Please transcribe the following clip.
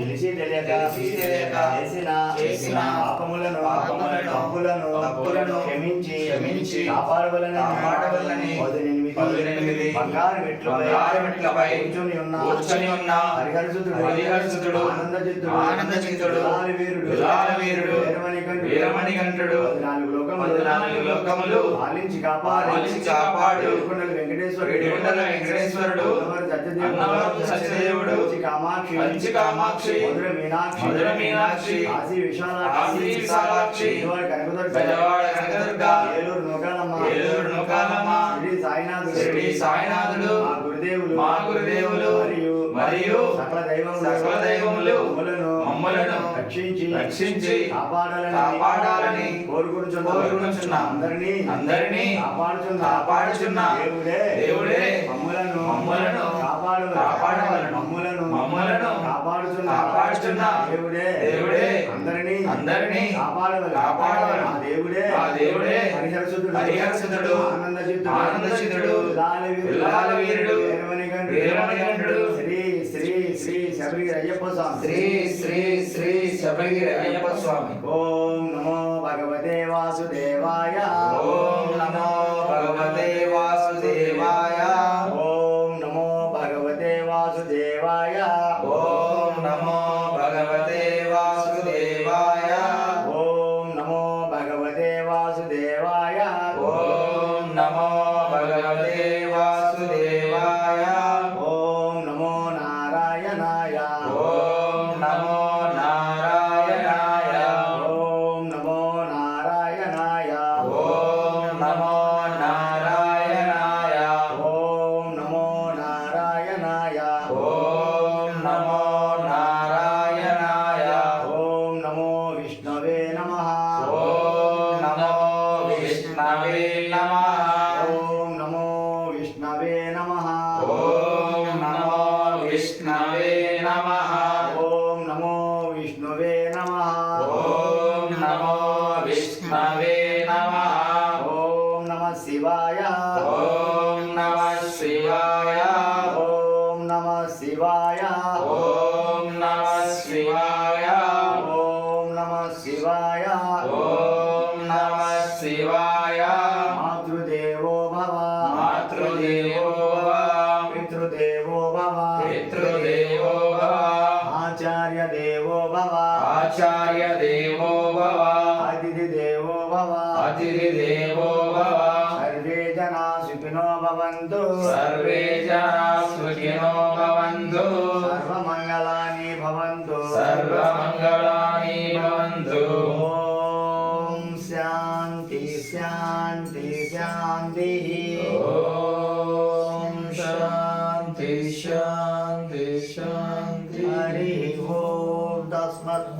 తెలిసి తెలియక చేసిన పాపములను తప్పులను క్షమించి కాపాడవలనని 18 బంగారు మెట్లపై కూర్చొని ఉన్న హరిహరసుతుడు ఆనందచిత్తుడు వీరుడు వీరమణికంఠుడు 14 లోకములు పాలించి కాపాడు ఏడుకొండల వెంకటేశ్వరుడు సత్యదేవుడు కంచి కామాక్షి మధుర మీనాక్షి కాశీ విశాలాక్షి పెద్దవాడ కనకదుర్గ ఏలూరు నూకాలమ్మ షిరిడి సాయినాథుడు మా గురుదేవులు మరియు సకల దైవములు మమ్మలను రక్షించి కాపాడాలని కోరుకుంటున్నా అందరినీ కాపాడుచున్నా దేవుడే మమ్మలను కాపాడవలను మమ్మలను కాపాడుచున్నా దేవుడే అందరినీ కాపాడవలను ఆ దేవుడే హరిహరసుతుడు ఆనందచిత్తుడు విల్లాల వీరుడు వీరమణికంఠుడు శ్రీ శబరిగిరి అయ్యప్ప స్వామి ఓం నమో భగవతే వాసుదేవాయ ఓం నమో భగవతే వాసుదేవాయ ఓం నమో భగవతే వాసుదేవాయ ఓం నమో భగవతే వాసుదేవాయ ఓం నమో భగవతే వాసుదేవాయ ఓం నమో భగవతే వాసుదేవాయ ఓం నమో నారాయణాయ ఓం నమో నారాయణాయ ఓం నమో నారాయణాయ ఓం నమో నారాయణాయ ఓం నమో నారాయణాయ ఓం నమో నారాయణాయ ఓం నమో విష్ణవే నమః ఓం నమో విష్ణవే నమః ఓం నమో విష్ణవే నమః ఓం నమో విష్ణవే నమః ఓం నమో విష్ణవే నమః ఓం నమో విష్ణవే నమః ఓం నమః శివాయ ఓం నమః శివాయ ఓం నమః శివాయ ఓం నమః శివాయ ఓం నమః శివాయ ఓం నమః శివాయ మాతృదేవో భవ పితృదేవో భవ ఆచార్య దేవో భవ అతిథి దేవో భవ సర్వే జనా సుఖినో భవంతు సర్వమంగళాని భవంతు ఓం శాంతి ఓం శాంతి హరి ఓం తస్మత్